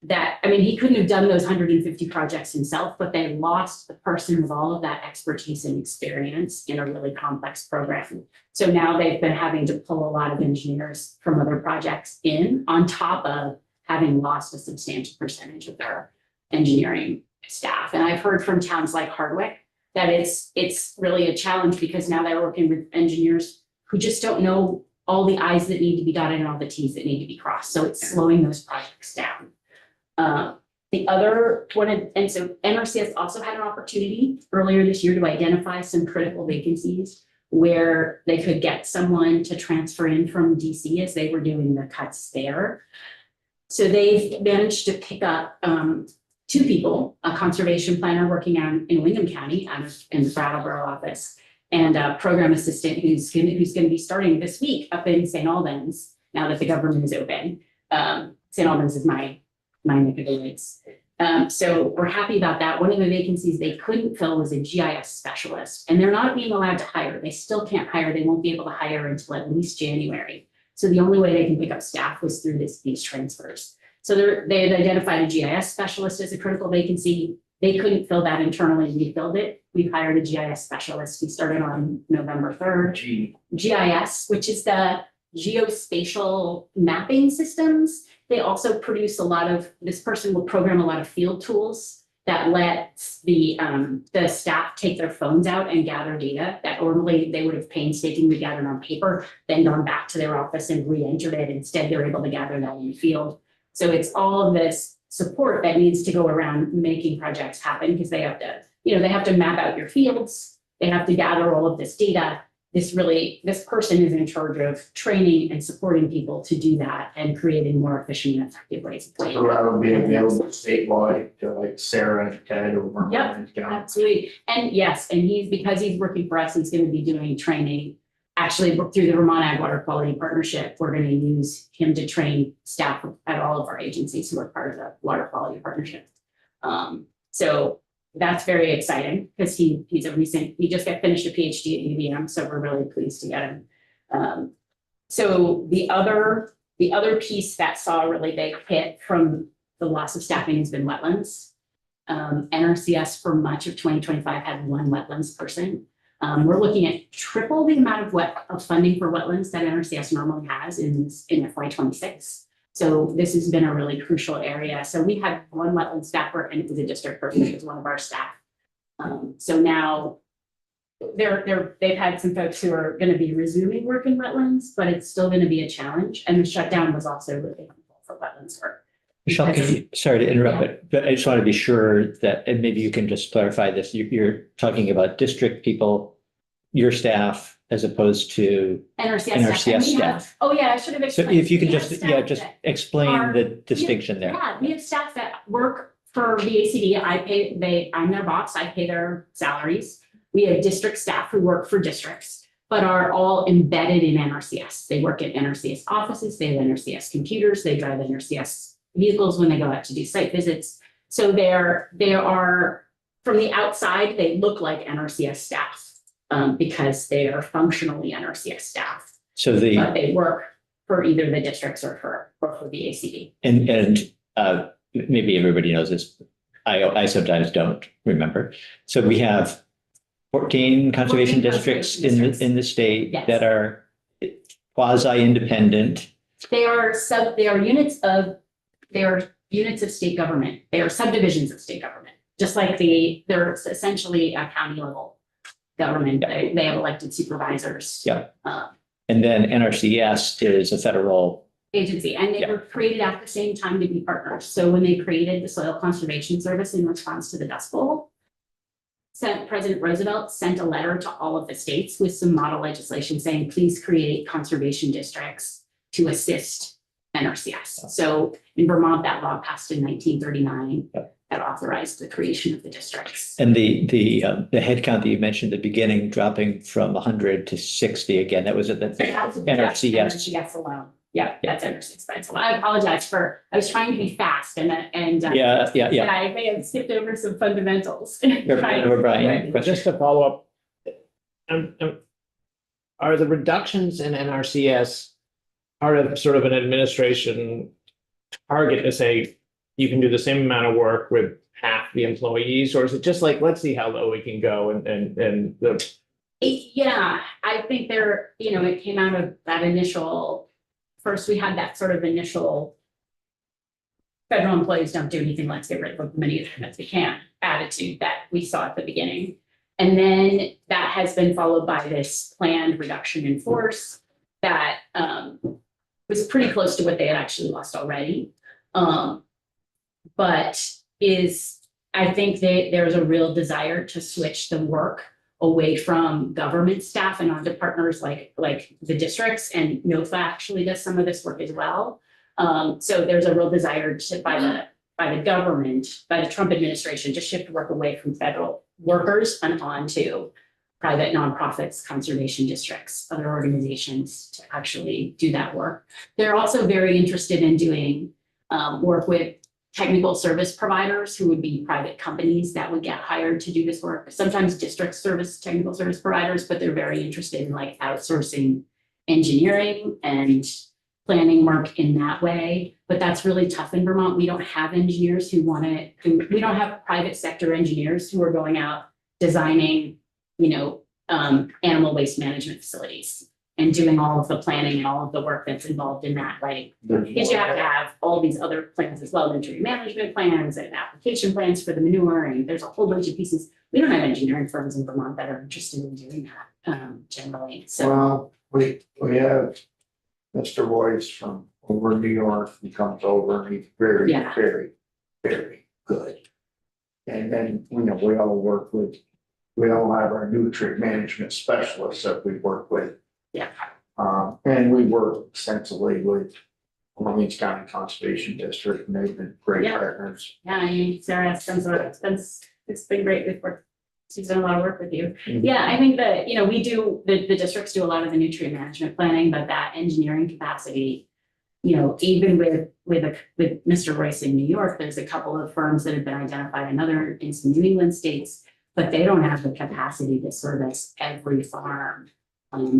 that, I mean, he couldn't have done those 150 projects himself, but they lost the person with all of that expertise and experience in a really complex program. So now they've been having to pull a lot of engineers from other projects in, on top of having lost a substantial percentage of their engineering staff. And I've heard from towns like Hardwick that it's really a challenge because now they're working with engineers who just don't know all the I's that need to be dotted and all the T's that need to be crossed. So it's slowing those projects down. The other one, and so NRCS also had an opportunity earlier this year to identify some critical vacancies where they could get someone to transfer in from DC as they were doing the cuts there. So they've managed to pick up 2 people, a conservation planner working in Windham County in the Brattleboro office, and a program assistant who's going to be starting this week up in St. Albans now that the government is open. St. Albans is my neck of the woods. So we're happy about that. One of the vacancies they couldn't fill was a GIS specialist, and they're not being allowed to hire. They still can't hire. They won't be able to hire until at least January. So the only way they can pick up staff was through these transfers. So they had identified a GIS specialist as a critical vacancy. They couldn't fill that internally. We filled it. We've hired a GIS specialist. We started on November 3rd. GIS, which is the geospatial mapping systems. They also produce this person will program a lot of field tools that lets the staff take their phones out and gather data that normally they would have painstakingly gathered on paper, then gone back to their office and re-entered it. Instead, they're able to gather that in the field. So it's all of this support that needs to go around making projects happen because they have to map out your fields. They have to gather all of this data. This person is in charge of training and supporting people to do that and creating more efficient and effective ways of doing So that'll be available statewide to like Sarah and Ted over. Yep, absolutely. And yes, and because he's working for us, he's going to be doing training. Actually, through the Vermont Ag Water Quality Partnership, we're going to use him to train staff at all of our agencies who are part of the Water Quality Partnership. So that's very exciting because he just got finished a PhD at UVM, so we're really pleased to get him. So the other piece that saw a really big hit from the loss of staffing has been wetlands. NRCS for much of 2025 had 1 wetlands person. We're looking at triple the amount of funding for wetlands that NRCS normally has in FY26. So this has been a really crucial area. So we had 1 wetland staffer and it was a district person, it was one of our staff. So now they've had some folks who are going to be resuming work in wetlands, but it's still going to be a challenge. And the shutdown was also really helpful for wetlands work. Michelle, sorry to interrupt, but I just want to be sure that, and maybe you can just clarify this. You're talking about district people, your staff, as opposed to NRCS staff. Oh yeah, I should have So explained. if you could We have just, staff explain are- the distinction there. Yeah, we have staff that work for VACD. I'm their boss. I pay their salaries. We have district staff who work for districts, but are all embedded in NRCS. They work at NRCS offices. They have NRCS computers. They drive NRCS vehicles when they go out to do site visits. So they are from the outside, they look like NRCS staff because they are functionally NRCS staff, So but they work for either the districts or for VACD. and maybe everybody knows this. I sometimes don't remember. So we have 14 conservation 14 districts conservation in the state Yes. that are quasi-independent. They are units of state government. They are subdivisions of state government, just like they're essentially a county level government. They have elected supervisors. Yeah. And then NRCS is a federal. Agency, and they were created at the same time to be partners. So when they created the Soil Conservation Service in response to the Dust Bowl, President Roosevelt sent a letter to all of the states with some model legislation saying, please create conservation districts to assist NRCS. So in Vermont, that law passed in 1939 that authorized the creation of the districts. And the head count that you mentioned at the beginning, dropping from 100 to 60 again, that was at the That's just NRCS. NRCS alone. Yeah, that's expensive. I apologize I was trying to be fast and. Yeah. I may have skipped over some fundamentals. Brian, question? Just to follow up, are the reductions in NRCS part of sort of an administration target to say you can do the same amount of work with half the employees, or is it just like, let's see how low we can go and the Yeah, I think it came out of that first we had that sort of initial federal employees don't do anything, let's get rid of as many of them as we can attitude that we saw at the beginning. And then that has been followed by this planned reduction in force that was pretty close to what they had actually lost already. But I think there's a real desire to switch the work away from government staff and onto partners like the districts, and NOFA actually does some of this work as well. So there's a real desire by the government, by the Trump administration, to shift work away from federal workers and onto private nonprofits, conservation districts, other organizations to actually do that work. They're also very interested in doing work with technical service providers who would be private companies that would get hired to do this work. Sometimes district technical service providers, but they're very interested in like outsourcing engineering and planning work in that way. But that's really tough in Vermont. We don't have engineers we don't have private sector engineers who are going out designing, animal waste management facilities and doing all of the planning and all of the work that's involved in that. Like, because you have to have all these other plans as well, nutrient management plans and application plans for the manure, and there's a whole bunch of pieces. We don't have engineering firms in Vermont that are interested in doing that generally. So Well, we have Mr. Royce from over New York, he comes over and he's very, Yeah. very, very good. And then, we all have our nutrient management specialists that we work with. Yeah. And we work extensively with Orleans County Conservation District, and they've been great Yeah. partners. yeah, Sarah has done it's been great. We've worked. She's done a lot of work with you. Mhm. Yeah, I think that, we do, the districts do a lot of the nutrient management planning, but that engineering capacity, even with Mr. Royce in New York, there's a couple of firms that have been identified in some New England states, but they don't have the capacity to service every farm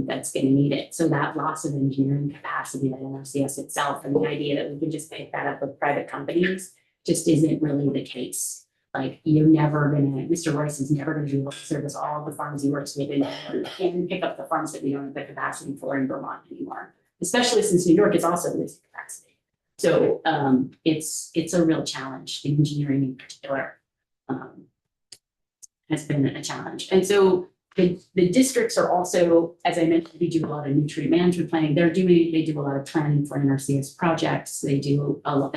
that's going to need it. So that loss of engineering capacity at NRCS itself, and the idea that we can just pick that up with private companies just isn't really the case. Like, Mr. Royce is never gonna be able to service all of the farms he works with and pick up the farms that we don't have the capacity for in Vermont anymore, especially since New York is also losing capacity. So it's a real challenge. The engineering in particular has been a challenge. And so the districts are also, as I mentioned, we do a lot of nutrient management planning. They do a lot of planning for NRCS projects. They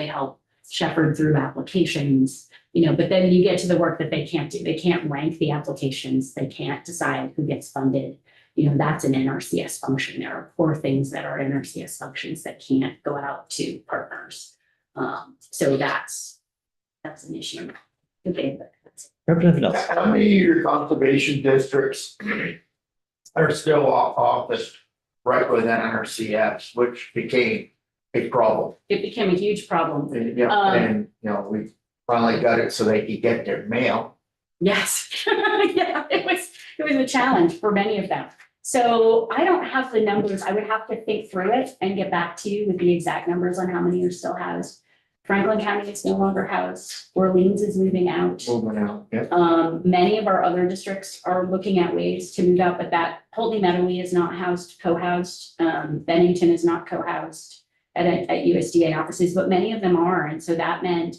help shepherd through applications. But then you get to the work that they can't do. They can't rank the applications. They can't decide who gets funded. That's an NRCS function. There are core things that are NRCS functions that can't go out to partners. So that's an issue. Representative Nelson. How many of your conservation districts are still off office right within NRCS, which became a problem? It became a huge problem. And, we finally got it so they could get their mail. Yes, yeah, it was a challenge for many of them. So I don't have the numbers. I would have to think through it and get back to you with the exact numbers on how many are still housed. Franklin County is no longer housed. Orleans is moving out. Moving out, yeah. Many of our other districts are looking at ways to move out, but that Holding Meadowy is not co-housed. Bennington is not co-housed at USDA offices, but many of them are. And so that meant,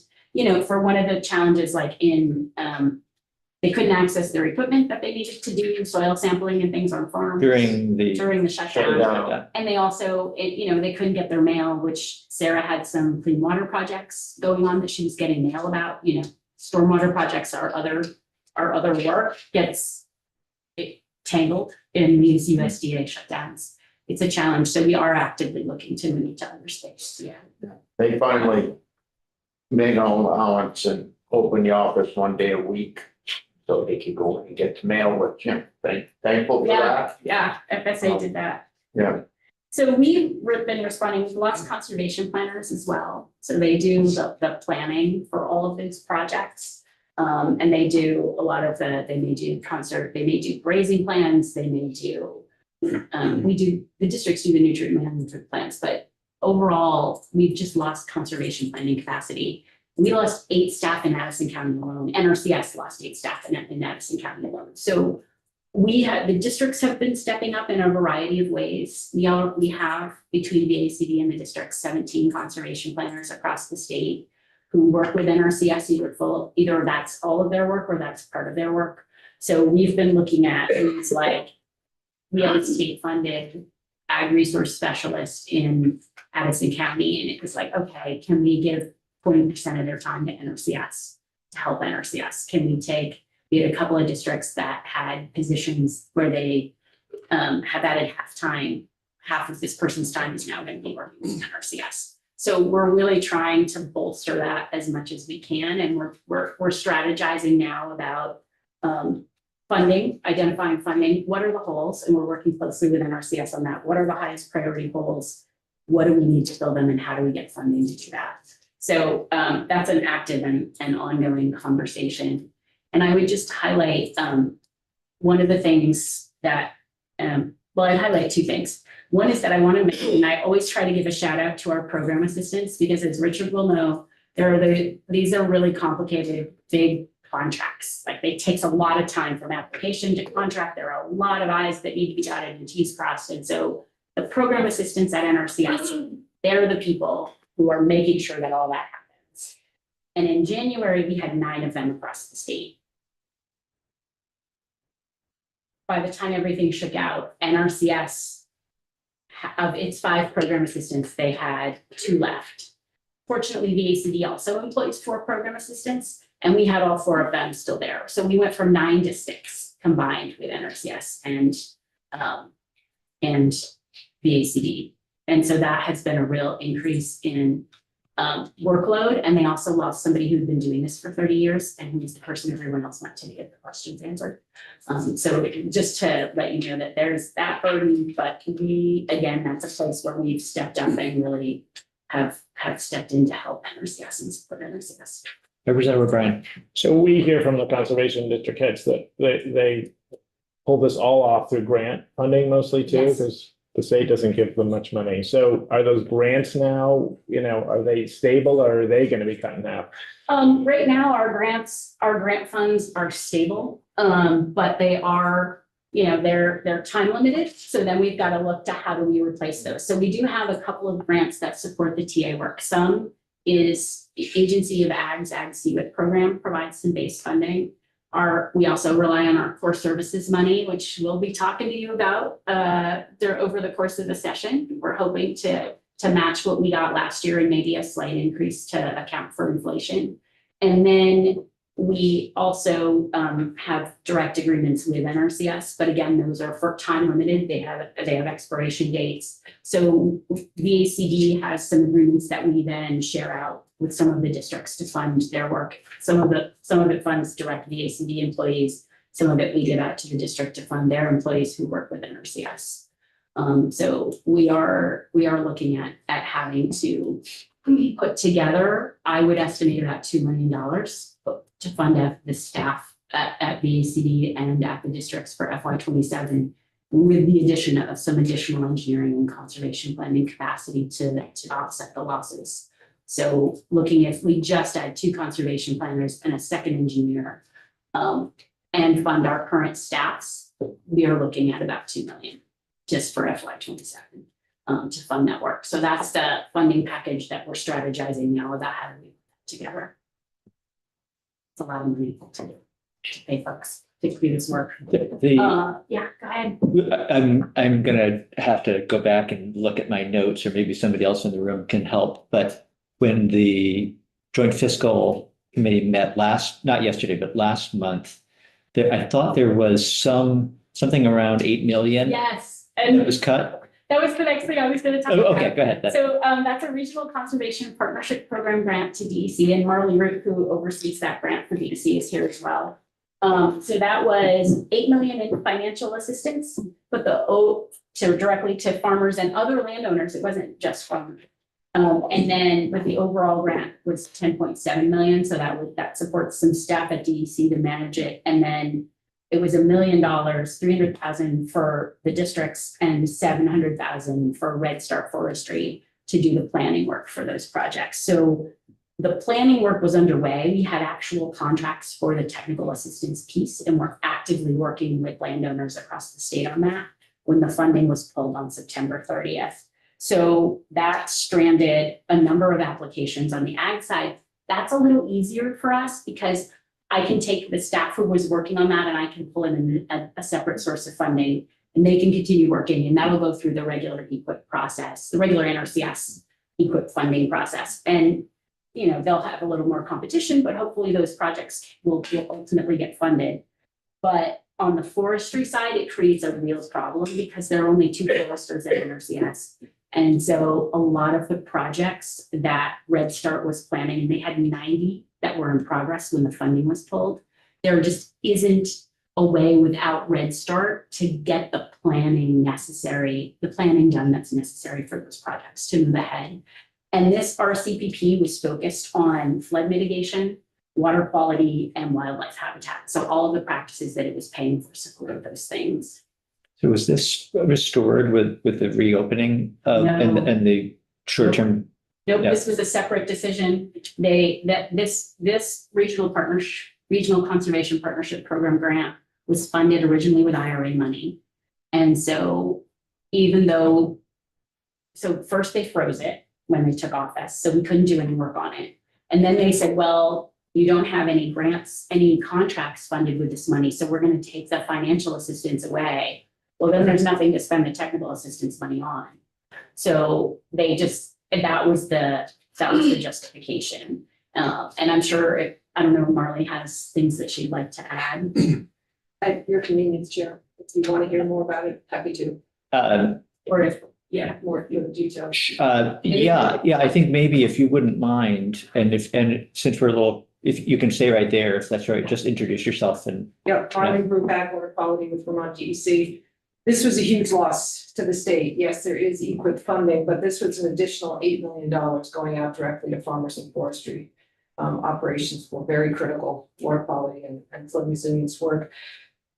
for one of the challenges, like they couldn't access their equipment that they needed to do soil sampling and things on farms During the shutdown. shutdown. And they also, they couldn't get their mail, which Sarah had some clean water projects going on that she was getting mail about. Stormwater projects, our other work gets tangled in these USDA shutdowns. It's a challenge. So we are actively looking to move to other states. Yeah. They finally made an allowance and opened the office one day a week so they could go and get the mail, which, thankful for that. Yeah, FSA did that. Yeah. So we've been responding with lots of conservation planners as well. So they do the planning for all of those projects. And they do a lot of they may do grazing plans, they may do, the districts do the nutrient management plans, but overall, we've just lost conservation planning capacity. We lost 8 staff in Addison County alone. NRCS lost 8 staff in Addison County alone. So the districts have been stepping up in a variety of ways. We have between VACD and the districts 17 conservation planners across the state who work with NRCS either that's all of their work or that's part of their work. So we've been looking at things like we have a state funded ag resource specialist in Addison County, and it was like, okay, can we give 20% of their time to NRCS to help NRCS? Can we had a couple of districts that had positions where they have added half of this person's time is now going to be working with NRCS. So we're really trying to bolster that as much as we can, and we're strategizing now about funding, identifying funding. What are the holes? And we're working closely with NRCS on that. What are the highest priority holes? What do we need to fill them, and how do we get funding to do that? So that's an active and ongoing conversation. And I would just highlight one of the things that, I'd highlight 2 things. One is that I want to mention, and I always try to give a shout out to our program assistants, because as Richard will know, these are really complicated, big contracts. Like, it takes a lot of time from application to contract. There are a lot of I's that need to be dotted and T's crossed. And so the program assistants at NRCS, they're the people who are making sure that all that happens. And in January, we had 9 of them across the state. By the time everything shook out, NRCS, of its 5 program assistants, they had 2 left. Fortunately, VACD also employs 4 program assistants, and we had all 4 of them still there. So we went from 9 to 6 combined with NRCS and VACD. And so that has been a real increase in workload. And they also lost somebody who'd been doing this for 30 years and who's the person everyone else went to get the questions answered. So just to let you know that there's that burden, but again, that's a place where we've stepped up and really have stepped in to help NRCS and support NRCS. Representative O'Brien. So we hear from the conservation district heads that they pull this all off through grant funding mostly too, Yes. because the state doesn't give them much money. So are those grants now, are they stable, or are they going to be cut in half? Right now, our grant funds are stable, but they are, they're time limited. So then we've got to look to how do we replace those. So we do have a couple of grants that support the TA work. Some is the Agency of Ag's Ag CWIP program provides some base funding. We also rely on our core services money, which we'll be talking to you about over the course of the session. We're hoping to match what we got last year and maybe a slight increase to account for inflation. And then we also have direct agreements with NRCS, but again, those are for time limited. They have expiration dates. So VACD has some agreements that we then share out with some of the districts to fund their work. Some of it funds direct VACD employees. Some of it we give out to the district to fund their employees who work with NRCS. So we are looking at having to put together, I would estimate about $2 million to fund the staff at VACD and at the districts for FY27, with the addition of some additional engineering and conservation planning capacity to offset the losses. So looking if we just add 2 conservation planners and a second engineer and fund our current staffs, we are looking at about $2 million just for FY27 to fund that work. So that's the funding package that we're strategizing now about how do we put that together. It's a lot of money to pay folks to do this work. Yeah, go ahead. I'm gonna have to go back and look at my notes, or maybe somebody else in the room can help. But when the Joint Fiscal Committee met not yesterday, but last month, I thought there was something around 8 million. Yes. That And was cut. that was the next thing I was going to talk Oh, about. okay, go ahead. So that's a regional conservation partnership program grant to DEC, and Marley Root, who oversees that grant for DEC, is here as well. So that was 8 million in financial assistance, but so directly to farmers and other landowners, it wasn't just farmers. And then with the overall grant was 10.7 million, so that supports some staff at DEC to manage it. And then it was $1 million, 300,000 for the districts and 700,000 for Red Star Forestry to do the planning work for those projects. So the planning work was underway. We had actual contracts for the technical assistance piece, and we're actively working with landowners across the state on that when the funding was pulled on September 30th. So that stranded a number of applications on the ag side. That's a little easier for us because I can take the staff who was working on that and I can pull in a separate source of funding, and they can continue working, and that'll go through the regular EQIP process, the regular NRCS EQIP funding process. And you know, they'll have a little more competition, but hopefully those projects will ultimately get funded. But on the forestry side, it creates a real problem because there are only 2 foresters at NRCS. And so a lot of the projects that Red Start was planning, and they had 90 that were in progress when the funding was pulled, there just isn't a way without Red Start to get the planning done that's necessary for those projects to move ahead. And this RCPP was focused on flood mitigation, water quality, and wildlife habitat. So all of the practices that it was paying for supported those things. So was this restored with the reopening No. and the short-term? Nope, Yeah. this was a separate decision. This regional conservation partnership program grant was funded originally with IRA money. And so so first they froze it when they took office, so we couldn't do any work on it. And then they said, well, you don't have any grants, any contracts funded with this money, so we're going to take the financial assistance away. Well, then there's nothing to spend the technical assistance money on. So that was the justification. And I'm sure I don't know if Marley has things that she'd like to add. At your convenience, Chair, if you want to hear more about it, happy to, Or if, yeah, more details. Yeah, I think maybe if you wouldn't mind, and since we're a little, if you can stay right there, if that's right, just introduce yourself and. Yep, Marley Bruback, Water Quality with Vermont DEC. This was a huge loss to the state. Yes, there is EQIP funding, but this was an additional $8 million going out directly to farmers and forestry operations for very critical water quality and flood resilience work.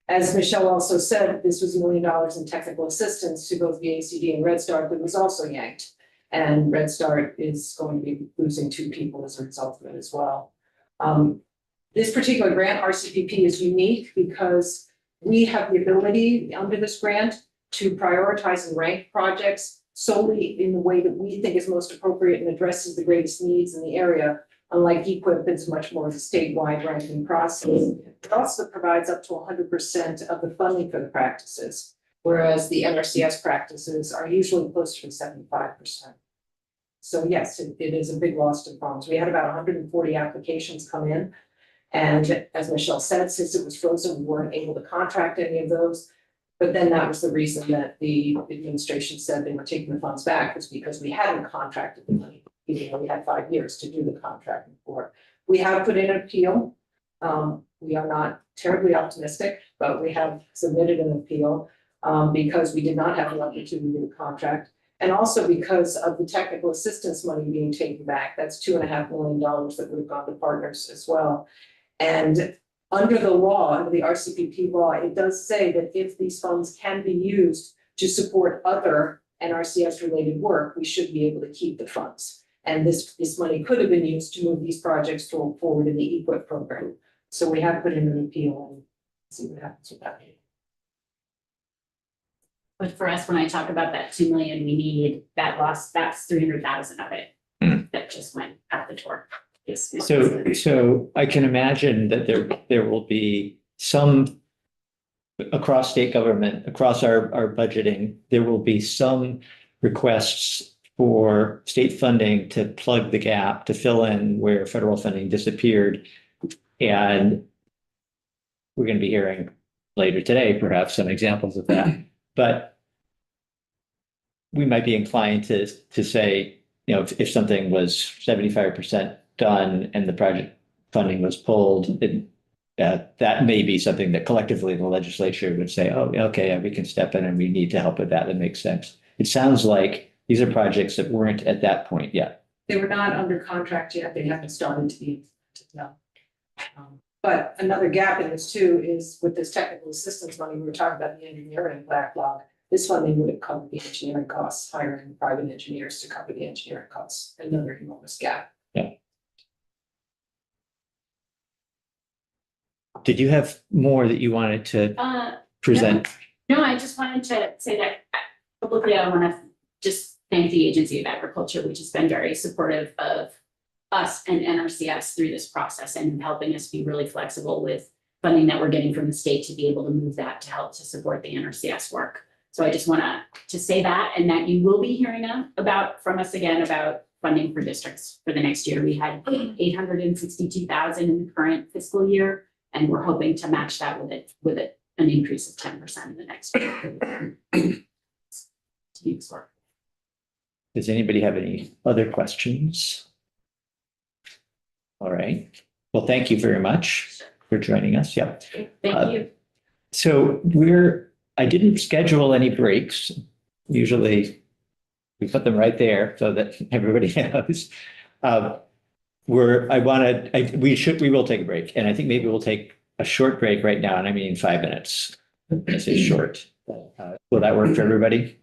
As Michelle also said, this was $1 million in technical assistance to both VACD and Red Start, but was also yanked. And Red Start is going to be losing 2 people as a result of it as well. This particular grant, RCPP, is unique because we have the ability under this grant to prioritize and rank projects solely in the way that we think is most appropriate and addresses the greatest needs in the area. Unlike EQIP, it's much more of a statewide ranking process. It also provides up to 100% of the funding for the practices, whereas the NRCS practices are usually closer to 75%. So yes, it is a big loss to farms. We had about 140 applications come in. And as Michelle said, since it was frozen, we weren't able to contract any of those. But then that was the reason that the administration said they were taking the funds back, was because we hadn't contracted the money, even though we had 5 years to do the contracting for it. We have put in an appeal. We are not terribly optimistic, but we have submitted an appeal because we did not have an opportunity to contract. And also because of the technical assistance money being taken back, that's $2.5 million that would have gone to partners as well. And under the law, under the RCPP law, it does say that if these funds can be used to support other NRCS related work, we should be able to keep the funds. And this money could have been used to move these projects forward in the EQIP program. So we have put in an appeal and see what happens with that. But for us, when I talk about that 2 million we need, that's 300,000 of it that just went out the door. So I can imagine that there will be some across state government, across our budgeting, there will be some requests for state funding to plug the gap, to fill in where federal funding disappeared. And we're going to be hearing later today, perhaps some examples of that. But we might be inclined to say, you know, if something was 75% done and the project funding was pulled, that may be something that collectively the legislature would say, oh, okay, yeah, we can step in and we need to help with that. That makes sense. It sounds like these are projects that weren't at that point yet. They were not under contract yet, they haven't started to be. No. But another gap in this too is with this technical assistance money, we were talking about the engineering backlog. This funding would have covered the engineering costs, hiring private engineers to cover the engineering costs, another enormous gap. Did you have more that you wanted to present? No, I just wanted to say that publicly, I want to just thank the Agency of Agriculture, which has been very supportive of us and NRCS through this process and helping us be really flexible with funding that we're getting from the state to be able to move that to help to support the NRCS work. So I just want to say that, and that you will be hearing from us again about funding for districts for the next year. We had 862,000 in the current fiscal year, and we're hoping to match that with an increase of 10% in the next year. Does anybody have any other questions? All right. Well, thank you very much for joining us. Yep. Thank you. So I didn't schedule any breaks. Usually we put them right there so that everybody knows. We will take a break, and I think maybe we'll take a short break right now, and I mean 5 minutes. I say short. Will that work for everybody?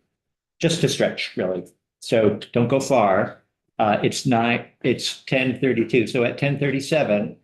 Just to stretch, really. So don't go far. It's 10:32. So at 10:37,